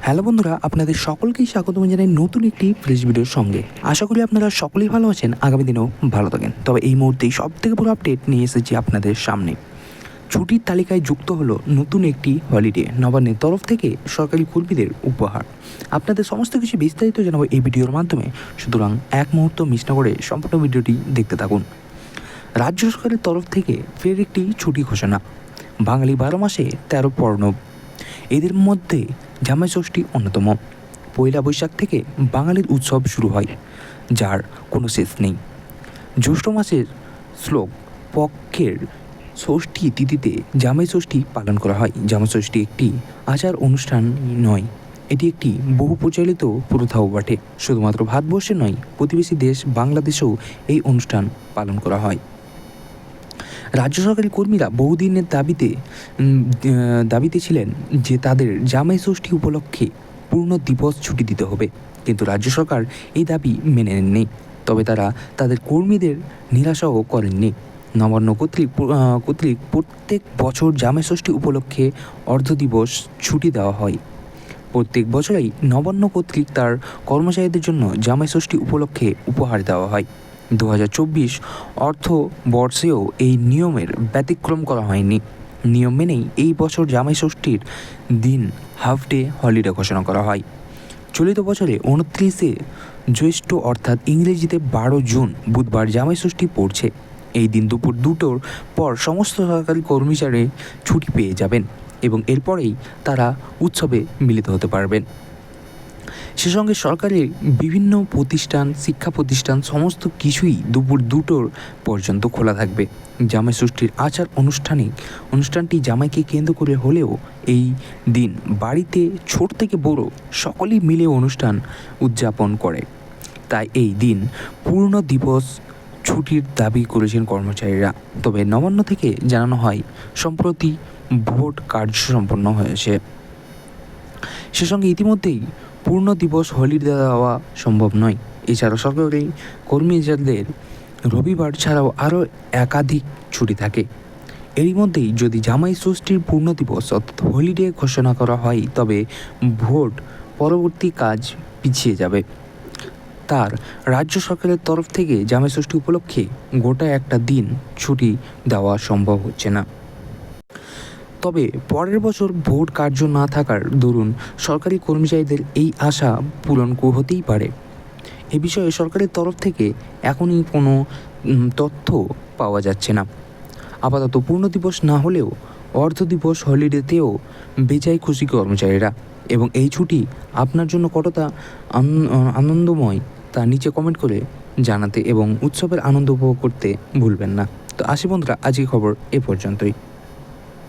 Hello বন্ধুরা, আপনাদের সকলকেই স্বাগতম জানাই নতুন একটি ফ্রেশ ভিডিওর সঙ্গে। আশা করি আপনারা সকলেই ভালো আছেন, আগামী দিনেও ভালো থাকেন। তবে এই মুহূর্তেই সবথেকে বড় আপডেট নিয়ে এসেছি আপনাদের সামনে। ছুটির তালিকায় যুক্ত হলো নতুন একটি হলিডে, নবান্নের তরফ থেকে সরকারি কর্মীদের উপহার। আপনাদের সমস্ত কিছু বিস্তারিত জানাবো এই ভিডিওর মাধ্যমে, সুতরাং এক মুহূর্ত মিস না করে সম্পূর্ণ ভিডিওটি দেখতে থাকুন। রাজ্য সরকারের তরফ থেকে ফের একটি ছুটি ঘোষণা। বাঙালি 12 মাসে 13 পর্ণব, এদের মধ্যে জামাই ষষ্ঠী অন্যতম। পয়লা বৈশাখ থেকে বাঙালির উৎসব শুরু হয়, যার কোনো শেষ নেই। জ্যৈষ্ঠ মাসের শ্লোক পক্ষের ষষ্ঠী তিথিতে জামাই ষষ্ঠী পালন করা হয়। জামাই ষষ্ঠী একটি আচার অনুষ্ঠান নয়, এটি একটি বহু প্রচলিত প্রথাও বটে। শুধুমাত্র ভারতবর্ষে নয়, প্রতিবেশী দেশ বাংলাদেশেও এই অনুষ্ঠান পালন করা হয়। রাজ্য সরকারি কর্মীরা বহুদিনের দাবিতে ছিলেন যে তাদের জামাই ষষ্ঠী উপলক্ষে পূর্ণ দিবস ছুটি দিতে হবে, কিন্তু রাজ্য সরকার এই দাবি মেনে নেননি। তবে তারা তাদের কর্মীদের নিরাশাও করেননি। নবান্ন কর্তৃক প্রত্যেক বছর জামাই ষষ্ঠী উপলক্ষে অর্ধ দিবস ছুটি দেওয়া হয়। প্রত্যেক বছরেই নবান্ন কর্তৃক তার কর্মচারীদের জন্য জামাই ষষ্ঠী উপলক্ষে উপহার দেওয়া হয়। 2024 অর্থবর্ষেও এই নিয়মের ব্যতিক্রম করা হয়নি। নিয়ম মেনেই এই বছর জামাই ষষ্ঠীর দিন হাফ ডে হলিডে ঘোষণা করা হয়। চলিত বছরে 29শে জ্যৈষ্ঠ অর্থাৎ ইংরেজিতে 12 জুন বুধবার জামাই ষষ্ঠী পড়ছে। এই দিন দুপুর 2টোর পর সমস্ত সরকারি কর্মচারী ছুটি পেয়ে যাবেন এবং এরপরেই তারা উৎসবে মিলিত হতে পারবেন। সে সঙ্গে সরকারের বিভিন্ন প্রতিষ্ঠান, শিক্ষা প্রতিষ্ঠান সমস্ত কিছুই দুপুর 2টোর পর্যন্ত খোলা থাকবে। জামাই ষষ্ঠীর আচার অনুষ্ঠানটি জামাইকে কেন্দ্র করে হলেও এই দিন বাড়িতে ছোট থেকে বড় সকলেই মিলে অনুষ্ঠান উদযাপন করে। তাই এই দিন পূর্ণ দিবস ছুটির দাবি করেছেন কর্মচারীরা। তবে নবান্ন থেকে জানানো হয় সম্প্রতি ভোট কার্য সম্পন্ন হয়েছে। সে সঙ্গে ইতিমধ্যেই পূর্ণ দিবস হলিডে দেওয়া সম্ভব নয়। এছাড়াও সরকারি কর্মীদের রবিবার ছাড়াও আরও একাধিক ছুটি থাকে। এরই মধ্যেই যদি জামাই ষষ্ঠীর পূর্ণ দিবস অর্থাৎ হলিডে ঘোষণা করা হয়, তবে ভোট পরবর্তী কাজ পিছিয়ে যাবে। তার রাজ্য সরকারের তরফ থেকে জামাই ষষ্ঠী উপলক্ষে গোটা একটা দিন ছুটি দেওয়া সম্ভব হচ্ছে না। তবে পরের বছর ভোট কার্য না থাকার দরুন সরকারি কর্মচারীদের এই আশা পূরণ হতেই পারে। এ বিষয়ে সরকারের তরফ থেকে এখনই কোনো তথ্য পাওয়া যাচ্ছে না। আপাতত পূর্ণ দিবস না হলেও অর্ধ দিবস হলিডেতেও বেজায় খুশি কর্মচারীরা। এবং এই ছুটি আপনার জন্য কতটা আনন্দময় তা নিচে কমেন্ট করে জানাতে এবং উৎসবের আনন্দ উপভোগ করতে ভুলবেন না। তো আসি বন্ধুরা, আজকের খবর এ পর্যন্তই।